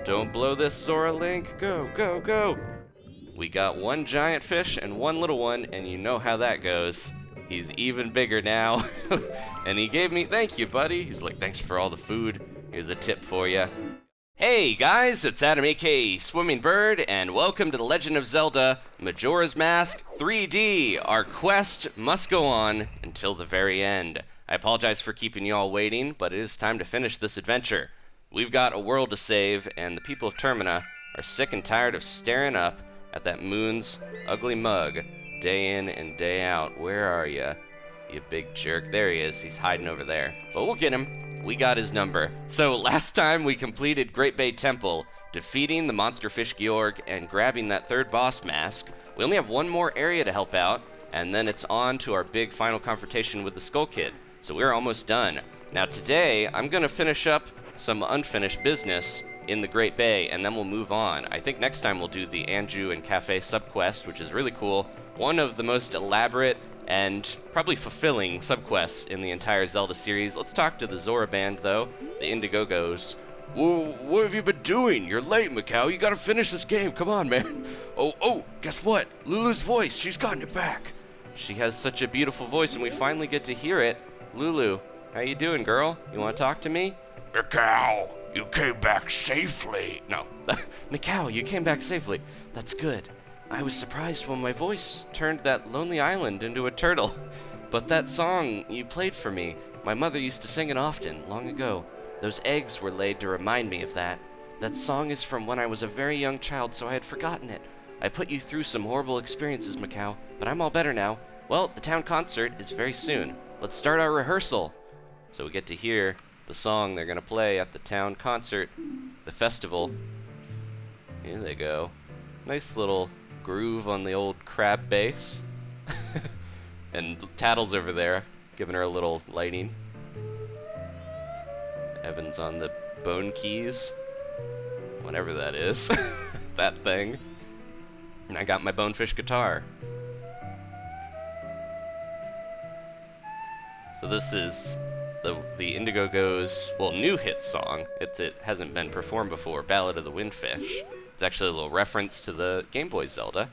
Don't blow this, Zora Link. Go, go, go. We got one giant fish and one little one, and you know how that goes. He's even bigger now. And he gave me, thank you, buddy. He's like, thanks for all the food. Here's a tip for you. Hey guys, it's Adam aka Swimming Bird, and welcome to The Legend of Zelda Majora's Mask 3D. Our quest must go on until the very end. I apologize for keeping you all waiting, but it is time to finish this adventure. We've got a world to save, and the people of Termina are sick and tired of staring up at that moon's ugly mug, day in and day out. Where are you big jerk? There he is. He's hiding over there. But we'll get him. We got his number. So last time we completed Great Bay Temple, defeating the monster fish Georg and grabbing that third boss mask. We only have one more area to help out, and then it's on to our big final confrontation with the Skull Kid. So we're almost done. Now today, I'm going to finish up some unfinished business in the Great Bay, and then we'll move on. I think next time we'll do the Anju and Cafe subquest, which is really cool. One of the most elaborate and probably fulfilling subquests in the entire Zelda series. Let's talk to the Zora band, though, the Indigo-Gos. Whoa, what have you been doing? You're late, Macau. You gotta finish this game. Come on, man. Oh, guess what? Lulu's voice. She's gotten it back. She has such a beautiful voice, and we finally get to hear it. Lulu, how you doing, girl? You want to talk to me? Macau, you came back safely. No. Macau, you came back safely. That's good. I was surprised when my voice turned that lonely island into a turtle. But that song you played for me, my mother used to sing it often, long ago. Those eggs were laid to remind me of that. That song is from when I was a very young child, so I had forgotten it. I put you through some horrible experiences, Macau, but I'm all better now. Well, the town concert is very soon. Let's start our rehearsal. So we get to hear the song they're going to play at the town concert, the festival. Here they go. Nice little groove on the old crab bass. And Tattle's over there, giving her a little lighting. Evan's on the bone keys. Whatever that is. That thing. And I got my bonefish guitar. So this is the Indigo-Go's, well, new hit song. It hasn't been performed before, Ballad of the Windfish. It's actually a little reference to the Game Boy Zelda.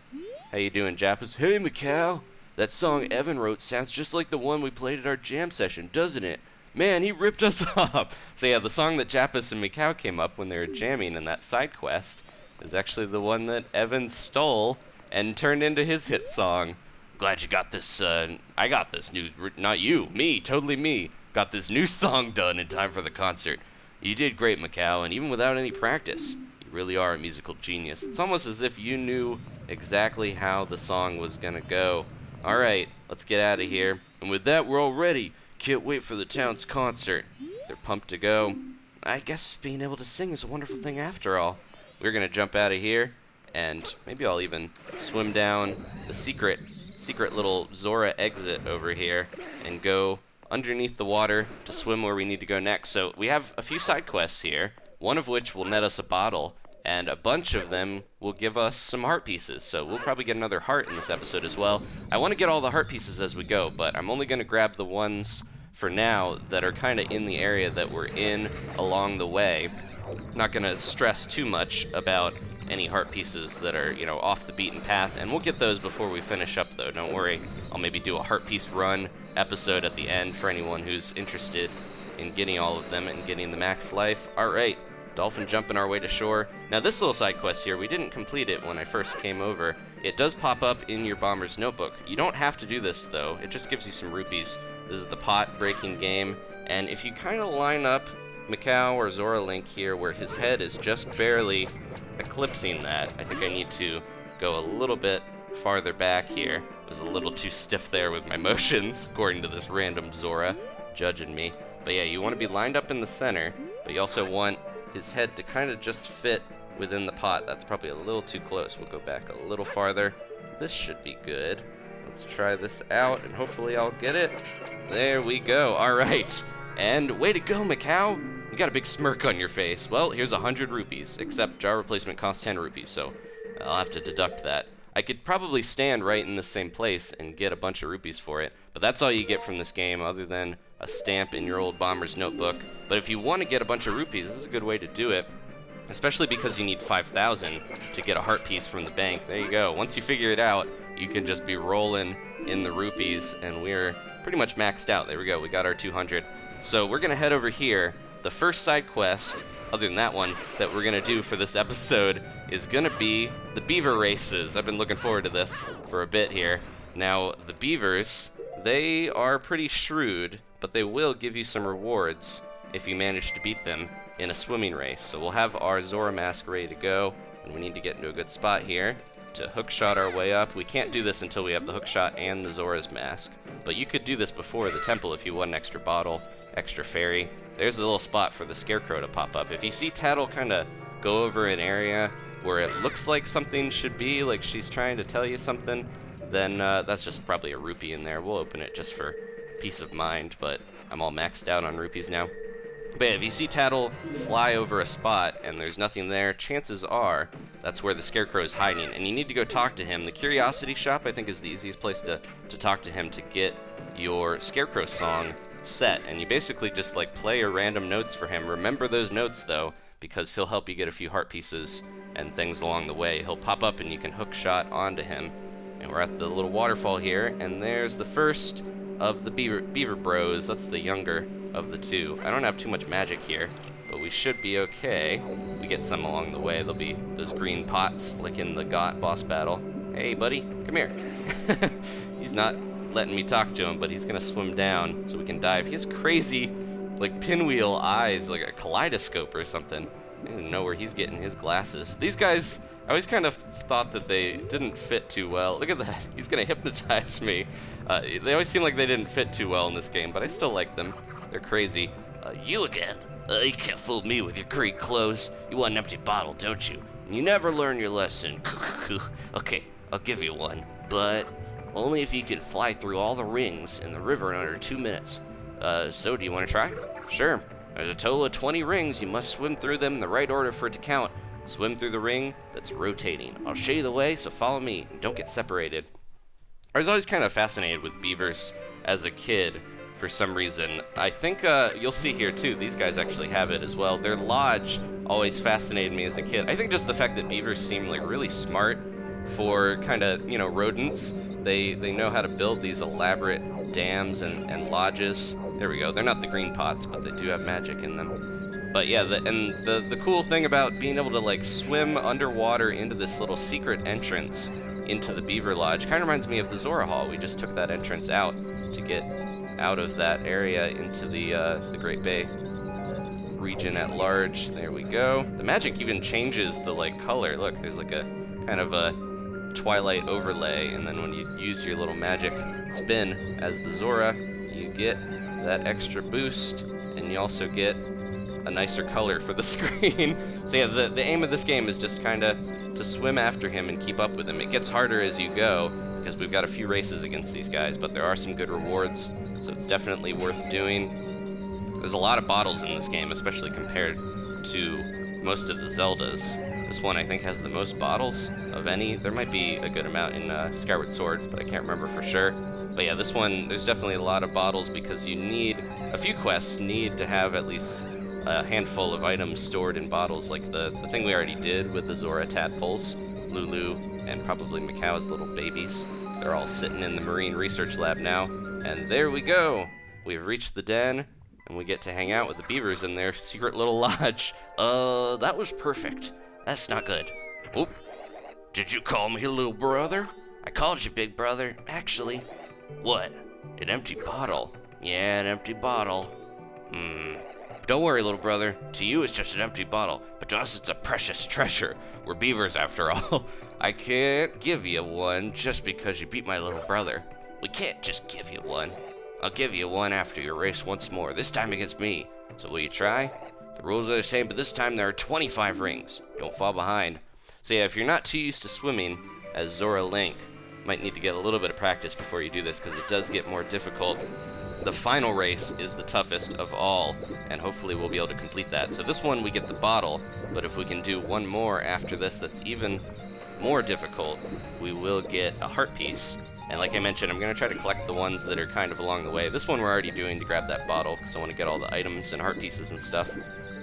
How you doing, Jappus? Hey, Macau! That song Evan wrote sounds just like the one we played at our jam session, doesn't it? Man, he ripped us off! So yeah, the song that Jappus and Macau came up when they were jamming in that side quest is actually the one that Evan stole and turned into his hit song. Glad you got this, I got this new, not you, me, totally me, got this new song done in time for the concert. You did great, Macau, and even without any practice, you really are a musical genius. It's almost as if you knew exactly how the song was gonna go. Alright, let's get out of here. And with that, we're all ready. Can't wait for the town's concert. They're pumped to go. I guess being able to sing is a wonderful thing after all. We're gonna jump out of here, and maybe I'll even swim down the secret little Zora exit over here and go underneath the water to swim where we need to go next. So we have a few side quests here, one of which will net us a bottle, and a bunch of them will give us some heart pieces. So we'll probably get another heart in this episode as well. I want to get all the heart pieces as we go, but I'm only going to grab the ones for now that are kind of in the area that we're in along the way. Not going to stress too much about any heart pieces that are, off the beaten path, and we'll get those before we finish up, though. Don't worry. I'll maybe do a heart piece run episode at the end for anyone who's interested in getting all of them and getting the max life. Alright, dolphin jumping our way to shore. Now this little side quest here, we didn't complete it when I first came over. It does pop up in your bomber's notebook. You don't have to do this, though. It just gives you some rupees. This is the pot breaking game, and if you kind of line up Macau or Zora Link here where his head is just barely eclipsing that, I think I need to go a little bit farther back here. I was a little too stiff there with my motions, according to this random Zora judging me. But yeah, you want to be lined up in the center, but you also want his head to kind of just fit within the pot. That's probably a little too close. We'll go back a little farther. This should be good. Let's try this out, and hopefully I'll get it. There we go. All right. And way to go, Macau. You got a big smirk on your face. Well, here's 100 rupees, except jar replacement costs 10 rupees, so I'll have to deduct that. I could probably stand right in the same place and get a bunch of rupees for it, but that's all you get from this game other than a stamp in your old bomber's notebook. But if you want to get a bunch of rupees, this is a good way to do it. especially because you need 5,000 to get a heart piece from the bank. There you go. Once you figure it out, you can just be rolling in the rupees, and we're pretty much maxed out. There we go. We got our 200. So we're going to head over here. The first side quest, other than that one, that we're going to do for this episode is going to be the Beaver races. I've been looking forward to this for a bit here. Now, the Beavers, they are pretty shrewd, but they will give you some rewards if you manage to beat them in a swimming race. So we'll have our Zora mask ready to go, and we need to get into a good spot here to hookshot our way up. We can't do this until we have the hookshot and the Zora's mask, but you could do this before the temple if you want an extra bottle, extra fairy. There's a little spot for the scarecrow to pop up. If you see Tattle kind of go over an area where it looks like something should be, like she's trying to tell you something, then that's just probably a rupee in there. We'll open it just for peace of mind, but I'm all maxed out on rupees now. But if you see Tattle fly over a spot and there's nothing there, chances are that's where the scarecrow is hiding, and you need to go talk to him. The Curiosity Shop, I think, is the easiest place to talk to him to get your scarecrow song set, and you basically just like play your random notes for him. Remember those notes though, because he'll help you get a few heart pieces and things along the way. He'll pop up and you can hook shot onto him. And we're at the little waterfall here, and there's the first of the Beaver Bros. That's the younger of the two. I don't have too much magic here, but we should be okay. We get some along the way. There'll be those green pots like in the GOT boss battle. Hey buddy, come here. He's not letting me talk to him, but he's gonna swim down so we can dive. He has crazy like pinwheel eyes, like a kaleidoscope or something. I don't even know where he's getting his glasses. These guys, I always kind of thought that they didn't fit too well. Look at that. He's going to hypnotize me. They always seem like they didn't fit too well in this game, but I still like them. They're crazy. You again? You can't fool me with your great clothes. You want an empty bottle, don't you? You never learn your lesson. Okay, I'll give you one, but only if you can fly through all the rings in the river in under 2 minutes. So do you want to try? Sure. There's a total of 20 rings. You must swim through them in the right order for it to count. Swim through the ring that's rotating. I'll show you the way, so follow me and don't get separated. I was always kind of fascinated with beavers as a kid for some reason. I think you'll see here too, these guys actually have it as well. Their lodge always fascinated me as a kid. I think just the fact that beavers seem like really smart for kind of, you know, rodents. They know how to build these elaborate dams and lodges. There we go. They're not the green pots, but they do have magic in them. But yeah, the cool thing about being able to like swim underwater into this little secret entrance into the Beaver Lodge kind of reminds me of the Zora Hall. We just took that entrance out to get out of that area into the Great Bay region at large. There we go. The magic even changes the like color. Look, there's like a kind of a twilight overlay, and then when you use your little magic spin as the Zora, you get that extra boost, and you also get a nicer color for the screen. So yeah, the aim of this game is just kind of to swim after him and keep up with him. It gets harder as you go because we've got a few races against these guys, but there are some good rewards, so it's definitely worth doing. There's a lot of bottles in this game, especially compared to most of the Zeldas. This one, I think, has the most bottles of any. There might be a good amount in Skyward Sword, but I can't remember for sure. But yeah, this one, there's definitely a lot of bottles because you need, a few quests need to have at least a handful of items stored in bottles, like the thing we already did with the Zora tadpoles, Lulu, and probably Macau's little babies. They're all sitting in the Marine Research Lab now. And there we go. We've reached the den, and we get to hang out with the beavers in their secret little lodge. That was perfect. That's not good. Oop. Did you call me little brother? I called you big brother, actually. What? An empty bottle? Yeah, an empty bottle. Don't worry, little brother. To you, it's just an empty bottle, but to us, it's a precious treasure. We're beavers, after all. I can't give you one just because you beat my little brother. We can't just give you one. I'll give you one after your race once more, this time against me. So will you try? The rules are the same, but this time there are 25 rings. Don't fall behind. So yeah, if you're not too used to swimming as Zora Link, might need to get a little bit of practice before you do this because it does get more difficult. The final race is the toughest of all, and hopefully we'll be able to complete that. So this one we get the bottle, but if we can do one more after this that's even more difficult, we will get a heart piece. And like I mentioned, I'm going to try to collect the ones that are kind of along the way. This one we're already doing to grab that bottle, because I want to get all the items and heart pieces and stuff.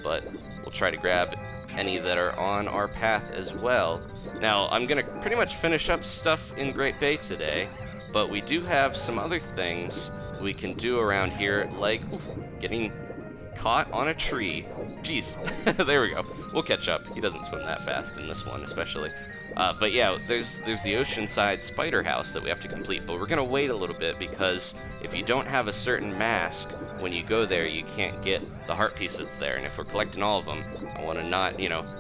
But we'll try to grab any that are on our path as well. Now, I'm going to pretty much finish up stuff in Great Bay today, but we do have some other things we can do around here, like getting caught on a tree. Jeez, there we go. We'll catch up. He doesn't swim that fast in this one, especially. But yeah, there's the Oceanside Spider House that we have to complete, but we're going to wait a little bit because if you don't have a certain mask, when you go there, you can't get the heart piece that's there. And if we're collecting all of them, I want to not,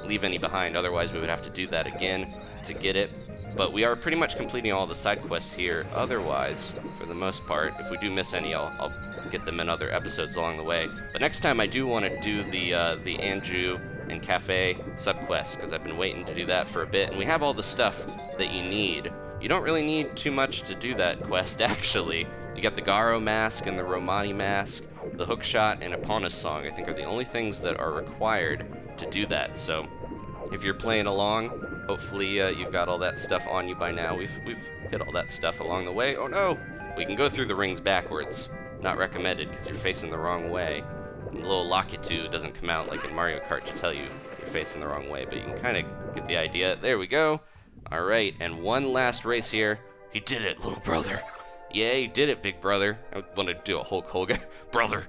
leave any behind. Otherwise, we would have to do that again to get it. But we are pretty much completing all the side quests here. Otherwise, for the most part, if we do miss any, I'll get them in other episodes along the way. But next time, I do want to do the Anju and Cafe subquest, because I've been waiting to do that for a bit, and we have all the stuff that you need. You don't really need too much to do that quest, actually. You got the Garo mask and the Romani mask, the Hookshot, and Epona's song, I think, are the only things that are required to do that. So if you're playing along, hopefully you've got all that stuff on you by now. We've hit all that stuff along the way. Oh no! We can go through the rings backwards. Not recommended, because you're facing the wrong way. The little Lakitu doesn't come out like in Mario Kart to tell you you're facing the wrong way, but you can kind of get the idea. There we go. All right, and one last race here. He did it, little brother. Yeah, you did it, big brother. I want to do a Hulk Hogan. Brother,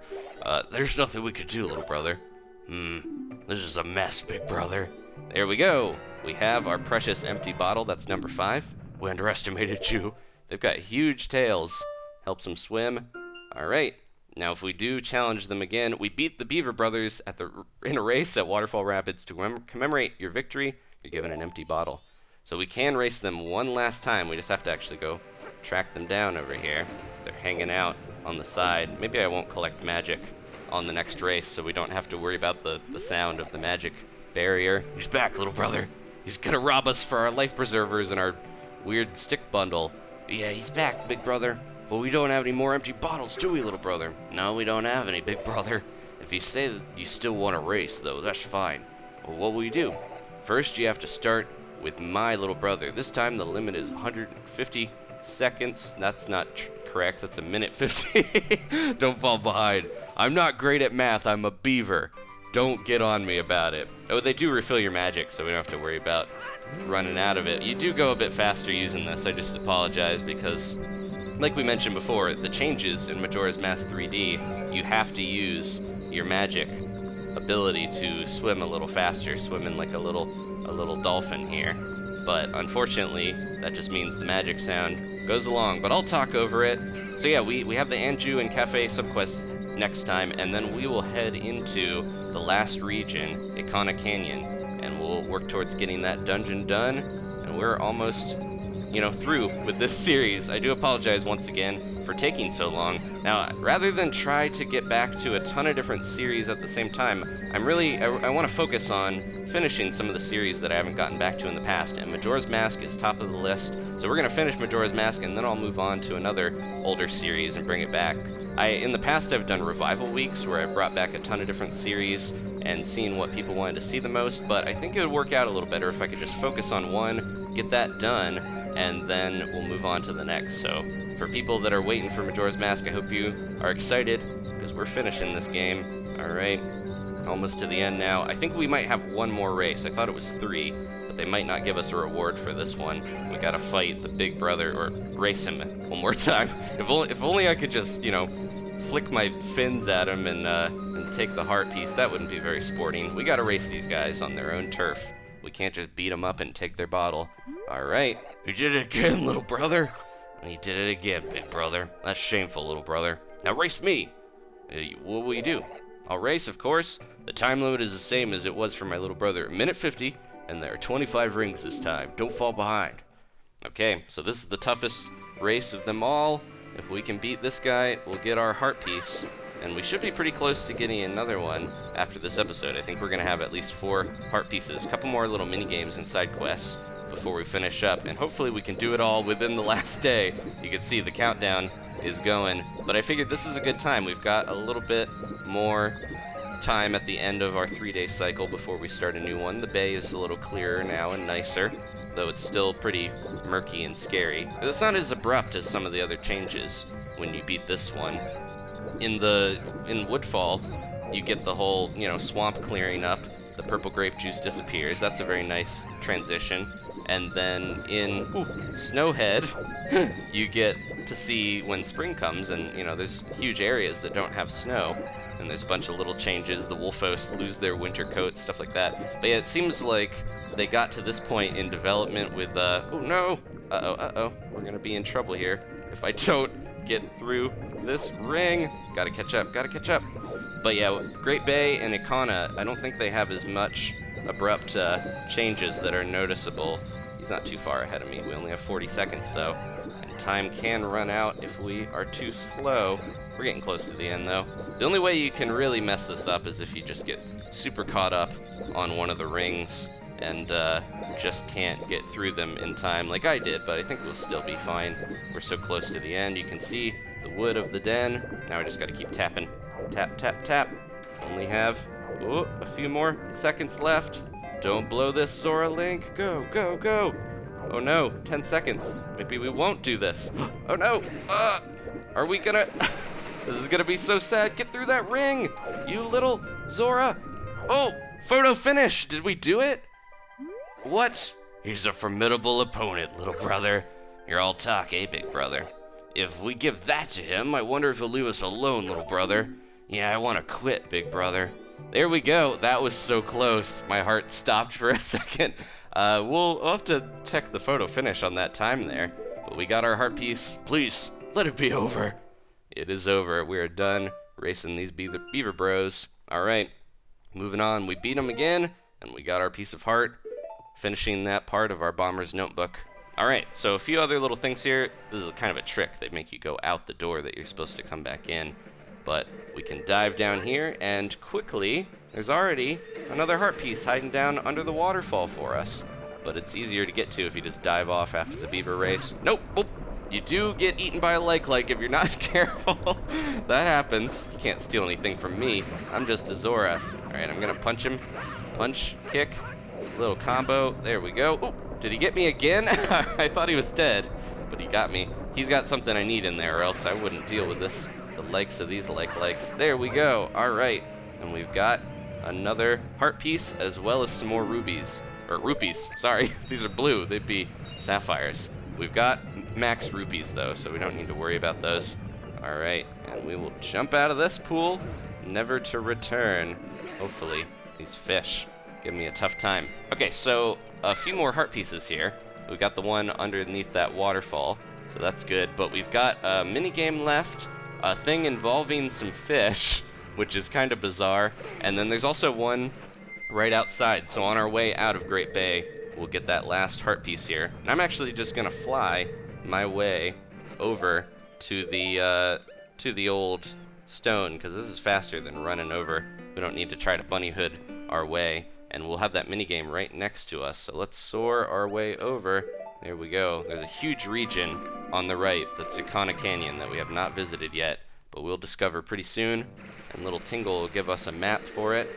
there's nothing we could do, little brother. This is a mess, big brother. There we go. We have our precious empty bottle. That's number 5. We underestimated you. They've got huge tails. Helps them swim. All right. Now, if we do challenge them again, we beat the Beaver brothers in a race at Waterfall Rapids. To commemorate your victory, you're given an empty bottle. So we can race them one last time. We just have to actually go track them down over here. They're hanging out on the side. Maybe I won't collect magic on the next race, so we don't have to worry about the sound of the magic barrier. He's back, little brother. He's gonna rob us for our life preservers and our weird stick bundle. Yeah, he's back, big brother. But we don't have any more empty bottles, do we, little brother? No, we don't have any, big brother. If you say that you still want to race, though, that's fine. Well, what will you do? First, you have to start with my little brother. This time, the limit is 150 seconds. That's not correct. That's a minute 50. Don't fall behind. I'm not great at math. I'm a beaver. Don't get on me about it. Oh, they do refill your magic, so we don't have to worry about running out of it. You do go a bit faster using this. I just apologize because, like we mentioned before, the changes in Majora's Mask 3D, you have to use your magic ability to swim a little faster, swimming like a little dolphin here. But unfortunately, that just means the magic sound goes along, but I'll talk over it. So yeah, we have the Anju and Cafe subquest next time, and then we will head into the last region, Ikana Canyon, and we'll work towards getting that dungeon done, and we're almost through with this series. I do apologize once again for taking so long. Now, rather than try to get back to a ton of different series at the same time, I want to focus on finishing some of the series that I haven't gotten back to in the past, and Majora's Mask is top of the list. So we're going to finish Majora's Mask, and then I'll move on to another older series and bring it back. In the past, I've done revival weeks where I've brought back a ton of different series and seen what people wanted to see the most, but I think it would work out a little better if I could just focus on one, get that done, and then we'll move on to the next. So for people that are waiting for Majora's Mask, I hope you are excited because we're finishing this game. All right, almost to the end now. I think we might have one more race. I thought it was 3, but they might not give us a reward for this one. We gotta fight the big brother, or race him one more time. If only I could just, flick my fins at him and take the heart piece. That wouldn't be very sporting. We gotta race these guys on their own turf. We can't just beat them up and take their bottle. All right. You did it again, little brother. He did it again, big brother. That's shameful, little brother. Now race me. What will you do? I'll race, of course. The time limit is the same as it was for my little brother. Minute 50, and there are 25 rings this time. Don't fall behind. Okay, so this is the toughest race of them all. If we can beat this guy, we'll get our heart piece. And we should be pretty close to getting another one after this episode. I think we're going to have at least 4 heart pieces, a couple more little mini games and side quests before we finish up. And hopefully we can do it all within the last day. You can see the countdown is going. But I figured this is a good time. We've got a little bit more time at the end of our 3-day cycle before we start a new one. The bay is a little clearer now and nicer, though it's still pretty murky and scary. It's not as abrupt as some of the other changes when you beat this one. In Woodfall, you get the whole, swamp clearing up the purple grape juice disappears. That's a very nice transition. And then in Snowhead, you get to see when spring comes, and there's huge areas that don't have snow, and there's a bunch of little changes. The Wolfos lose their winter coats, stuff like that. But yeah, it seems like they got to this point in development with oh no, we're gonna be in trouble here if I don't get through this ring. Gotta catch up. But yeah, Great Bay and Ikana, I don't think they have as much abrupt changes that are noticeable. He's not too far ahead of me. We only have 40 seconds though, and time can run out if we are too slow. We're getting close to the end though. The only way you can really mess this up is if you just get super caught up on one of the rings and just can't get through them in time like I did, but I think we'll still be fine. We're so close to the end. You can see the wood of the den. Now I just gotta keep tapping. Tap, tap, tap. Only have a few more seconds left. Don't blow this, Zora Link. Go, go, go. Oh no, 10 seconds. Maybe we won't do this. Oh no. Are we gonna... This is gonna be so sad. Get through that ring, you little Zora. Oh, photo finish. Did we do it? What? He's a formidable opponent, little brother. You're all talk, eh, big brother? If we give that to him, I wonder if he'll leave us alone, little brother. Yeah, I want to quit, big brother. There we go. That was so close. My heart stopped for a second. We'll have to check the photo finish on that time there. But we got our heart piece. Please, let it be over. It is over. We are done racing these Beaver bros. All right, moving on. We beat them again, and we got our piece of heart, finishing that part of our bomber's notebook. All right, so a few other little things here. This is kind of a trick. They make you go out the door that you're supposed to come back in. But we can dive down here, and quickly, there's already another heart piece hiding down under the waterfall for us. But it's easier to get to if you just dive off after the Beaver race. Nope. Oh, you do get eaten by a like if you're not careful. That happens. You can't steal anything from me. I'm just a Zora. All right, I'm gonna punch him. Punch, kick, little combo. There we go. Oh, did he get me again? I thought he was dead, but he got me. He's got something I need in there, or else I wouldn't deal with this. The likes of these likes. There we go. All right, and we've got another heart piece as well as some more rubies. Or rupees, sorry. These are blue. They'd be sapphires. We've got max rupees though, so we don't need to worry about those. All right, and we will jump out of this pool, never to return. Hopefully, these fish give me a tough time. Okay, so a few more heart pieces here. We've got the one underneath that waterfall, so that's good. But we've got a minigame left, a thing involving some fish, which is kind of bizarre. And then there's also one right outside. So on our way out of Great Bay, we'll get that last heart piece here. And I'm actually just gonna fly my way over to the old stone, because this is faster than running over. We don't need to try to bunny hood our way, and we'll have that minigame right next to us. So let's soar our way over. There we go. There's a huge region on the right that's Ikana Canyon that we have not visited yet, but we'll discover pretty soon, and little Tingle will give us a map for it.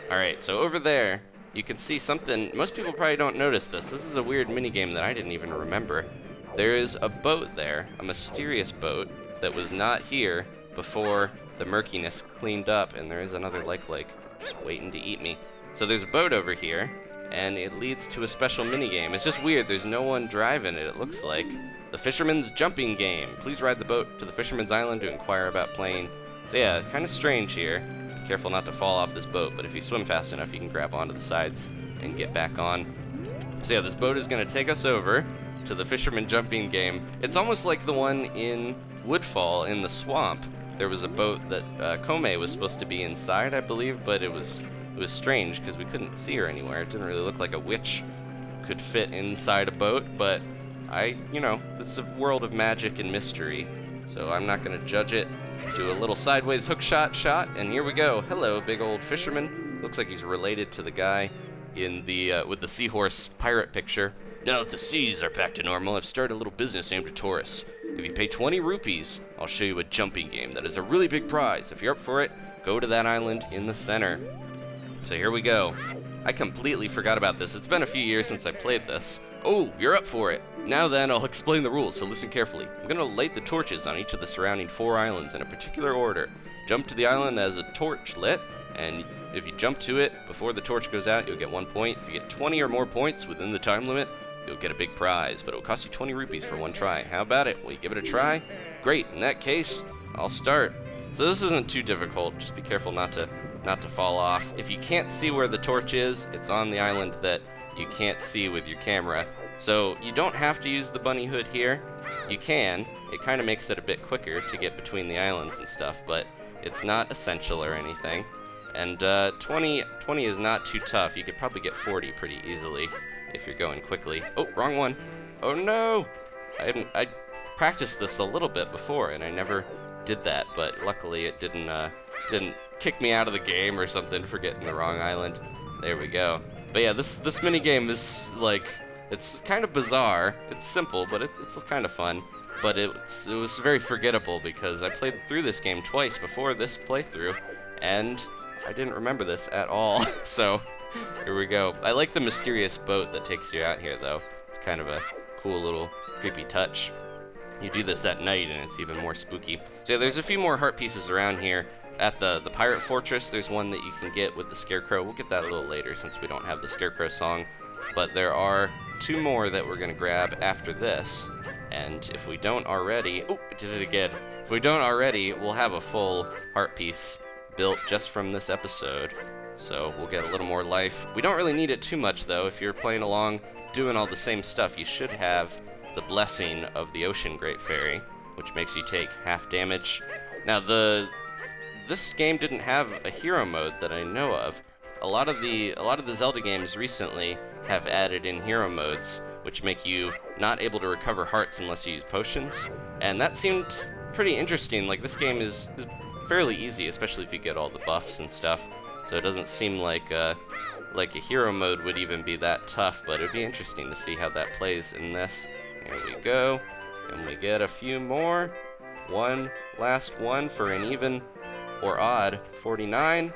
Alright, so over there, you can see something. Most people probably don't notice this. This is a weird minigame that I didn't even remember. There is a boat there, a mysterious boat, that was not here before the murkiness cleaned up, and there is another like just waiting to eat me. So there's a boat over here, and it leads to a special minigame. It's just weird. There's no one driving it looks like. The Fisherman's Jumping Game. Please ride the boat to the Fisherman's Island to inquire about playing. So yeah, kind of strange here. Be careful not to fall off this boat, but if you swim fast enough, you can grab onto the sides and get back on. So yeah, this boat is going to take us over to the Fisherman Jumping Game. It's almost like the one in Woodfall in the swamp. There was a boat that Kome was supposed to be inside, I believe, but it was strange because we couldn't see her anywhere. It didn't really look like a witch could fit inside a boat, but this is a world of magic and mystery, so I'm not going to judge it. Do a little sideways hookshot shot, and here we go. Hello, big old fisherman. Looks like he's related to the guy in the with the seahorse pirate picture. Now that the seas are back to normal, I've started a little business aimed at tourists. If you pay 20 rupees, I'll show you a jumping game that is a really big prize. If you're up for it, go to that island in the center. So here we go. I completely forgot about this. It's been a few years since I played this. Oh, you're up for it. Now then, I'll explain the rules, so listen carefully. I'm going to light the torches on each of the surrounding 4 islands in a particular order. Jump to the island as a torch lit, and if you jump to it before the torch goes out, you'll get 1 point. If you get 20 or more points within the time limit, you'll get a big prize, but it will cost you 20 rupees for one try. How about it? Will you give it a try? Great, in that case, I'll start. So this isn't too difficult, just be careful not to fall off. If you can't see where the torch is, it's on the island that you can't see with your camera. So you don't have to use the bunny hood here. You can. It kind of makes it a bit quicker to get between the islands and stuff, but it's not essential or anything. And 20 is not too tough. You could probably get 40 pretty easily if you're going quickly. Oh, wrong one. Oh no! I practiced this a little bit before, and I never did that, but luckily it didn't kick me out of the game or something for getting the wrong island. There we go. But yeah, this mini game is like, it's kind of bizarre. It's simple, but it's kind of fun. But it was very forgettable because I played through this game twice before this playthrough, and I didn't remember this at all. So here we go. I like the mysterious boat that takes you out here, though. It's kind of a cool little creepy touch. You do this at night, and it's even more spooky. So yeah, there's a few more heart pieces around here. At the Pirate Fortress, there's one that you can get with the Scarecrow. We'll get that a little later since we don't have the Scarecrow song. But there are 2 more that we're going to grab after this. And if we don't already... Oh, I did it again. If we don't already, we'll have a full heart piece built just from this episode. So we'll get a little more life. We don't really need it too much, though. If you're playing along, doing all the same stuff, you should have the blessing of the Ocean Great Fairy, which makes you take half damage. Now, this game didn't have a hero mode that I know of. A lot of the Zelda games recently have added in hero modes, which make you not able to recover hearts unless you use potions. And that seemed pretty interesting. Like, this game is fairly easy, especially if you get all the buffs and stuff. So it doesn't seem like a hero mode would even be that tough, but it'd be interesting to see how that plays in this. Here we go. And we get a few more. One last one for an even or odd 49.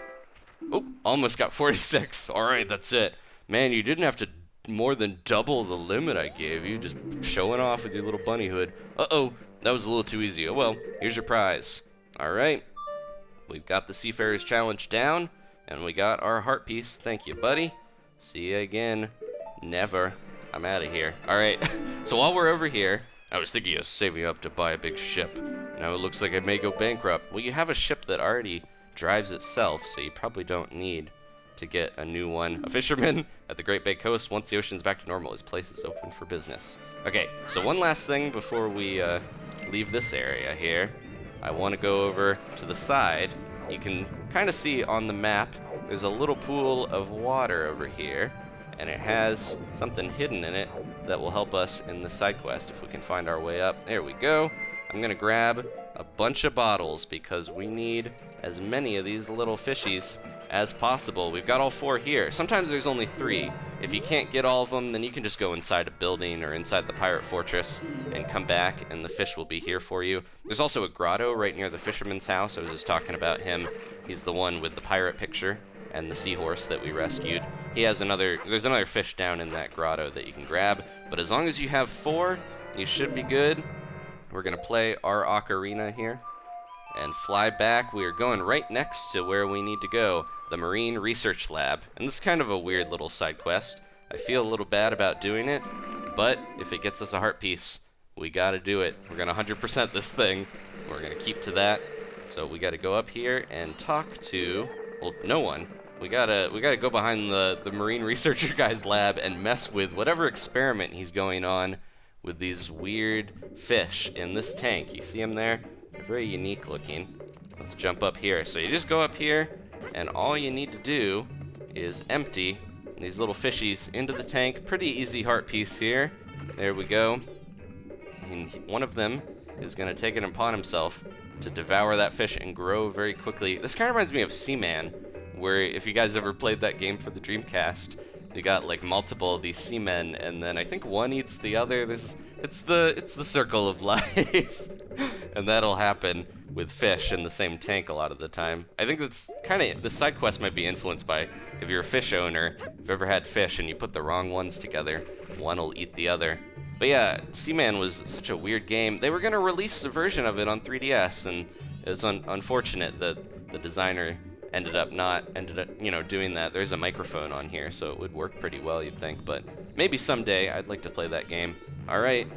Oh, almost got 46. All right, that's it. Man, you didn't have to more than double the limit I gave you, just showing off with your little bunny hood. Uh-oh, that was a little too easy. Oh well, here's your prize. All right, we've got the Seafarers Challenge down, and we got our heart piece. Thank you, buddy. See you again. Never. I'm out of here. All right, so while we're over here, I was thinking of saving up to buy a big ship. Now it looks like I may go bankrupt. Well, you have a ship that already drives itself, so you probably don't need to get a new one. A fisherman at the Great Bay Coast. Once the ocean's back to normal, his place is open for business. Okay, so one last thing before we leave this area here. I want to go over to the side. You can kind of see on the map, there's a little pool of water over here, and it has something hidden in it that will help us in the side quest if we can find our way up. There we go. I'm gonna grab a bunch of bottles because we need as many of these little fishies as possible. We've got all 4 here. Sometimes there's only 3. If you can't get all of them, then you can just go inside a building or inside the pirate fortress and come back, and the fish will be here for you. There's also a grotto right near the fisherman's house. I was just talking about him. He's the one with the pirate picture and the seahorse that we rescued. There's another fish down in that grotto that you can grab, but as long as you have 4, you should be good. We're gonna play our ocarina here and fly back. We are going right next to where we need to go, the Marine Research Lab. And this is kind of a weird little side quest. I feel a little bad about doing it, but if it gets us a heart piece, we gotta do it. We're gonna 100% this thing. We're gonna keep to that. So we gotta go up here and talk to, well, no one. We gotta go behind the Marine Researcher guy's lab and mess with whatever experiment he's going on with these weird fish in this tank. You see them there? They're very unique looking. Let's jump up here. So you just go up here, and all you need to do is empty these little fishies into the tank. Pretty easy heart piece here. There we go. And one of them is going to take it upon himself to devour that fish and grow very quickly. This kind of reminds me of Seaman, where if you guys ever played that game for the Dreamcast, you got like multiple of these seamen, and then I think one eats the other. It's the circle of life, and that'll happen with fish in the same tank a lot of the time. I think that's kind of, the side quest might be influenced by, if you're a fish owner, if you've ever had fish and you put the wrong ones together, one will eat the other. But yeah, Seaman was such a weird game. They were gonna release a version of it on 3DS, and it was unfortunate that the designer ended up, you know, doing that. There's a microphone on here, so it would work pretty well, you'd think, but maybe someday I'd like to play that game. All right,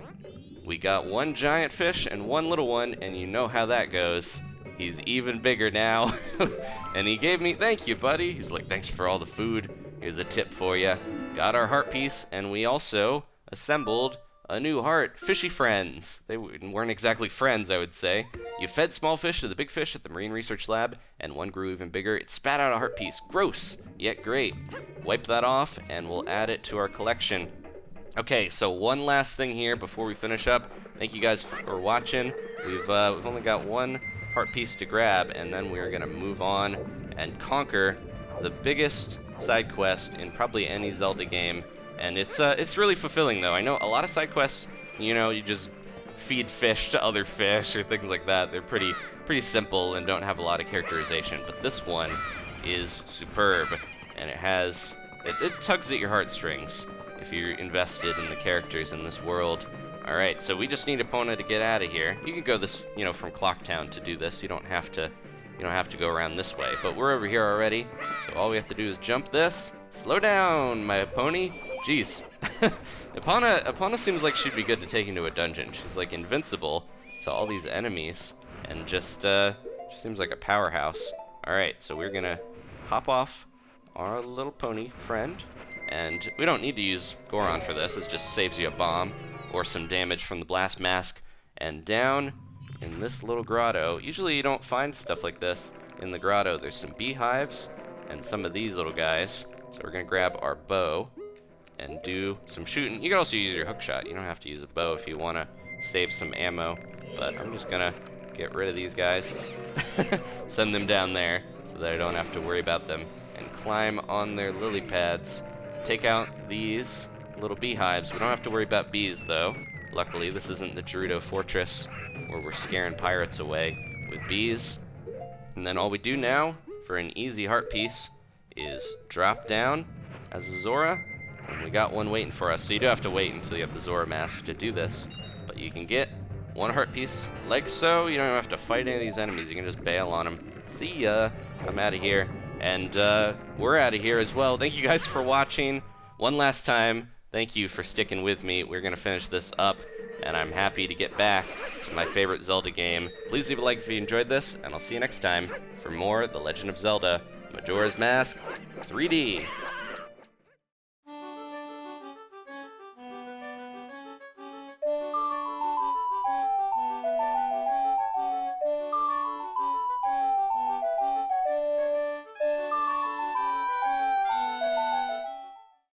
we got one giant fish and one little one, and you know how that goes. He's even bigger now. And he gave me, thank you, buddy. He's like, thanks for all the food. Here's a tip for you. Got our heart piece, and we also assembled a new heart. Fishy friends. They weren't exactly friends, I would say. You fed small fish to the big fish at the Marine Research Lab, and one grew even bigger. It spat out a heart piece. Gross, yet great. Wipe that off, and we'll add it to our collection. Okay, so one last thing here before we finish up. Thank you guys for watching. We've only got one heart piece to grab, and then we're gonna move on and conquer the biggest side quest in probably any Zelda game. And it's really fulfilling, though. I know a lot of side quests, you know, you just feed fish to other fish or things like that. They're pretty simple and don't have a lot of characterization. But this one is superb, and it tugs at your heartstrings if you're invested in the characters in this world. All right, so we just need Epona to get out of here. You can go this, you know, from Clocktown to do this. You don't have to go around this way. But we're over here already, so all we have to do is jump this. Slow down, my pony. Jeez. Epona seems like she'd be good to take into a dungeon. She's like invincible to all these enemies, and just she seems like a powerhouse. All right, so we're gonna hop off our little pony friend, and we don't need to use Goron for this. It just saves you a bomb or some damage from the blast mask. And down in this little grotto, usually you don't find stuff like this in the grotto. There's some beehives and some of these little guys. So we're gonna grab our bow and do some shooting. You can also use your hookshot. You don't have to use a bow if you wanna save some ammo, but I'm just gonna get rid of these guys. Send them down there so that I don't have to worry about them, and climb on their lily pads. Take out these little beehives. We don't have to worry about bees, though. Luckily, this isn't the Gerudo Fortress where we're scaring pirates away with bees. And then all we do now for an easy heart piece is drop down as a Zora, and we got one waiting for us. So you do have to wait until you have the Zora mask to do this, but you can get one heart piece like so. You don't have to fight any of these enemies. You can just bail on them. See ya. I'm out of here, and we're out of here as well. Thank you guys for watching. One last time, thank you for sticking with me. We're gonna finish this up, and I'm happy to get back to my favorite Zelda game. Please leave a like if you enjoyed this, and I'll see you next time for more The Legend of Zelda Majora's Mask 3D.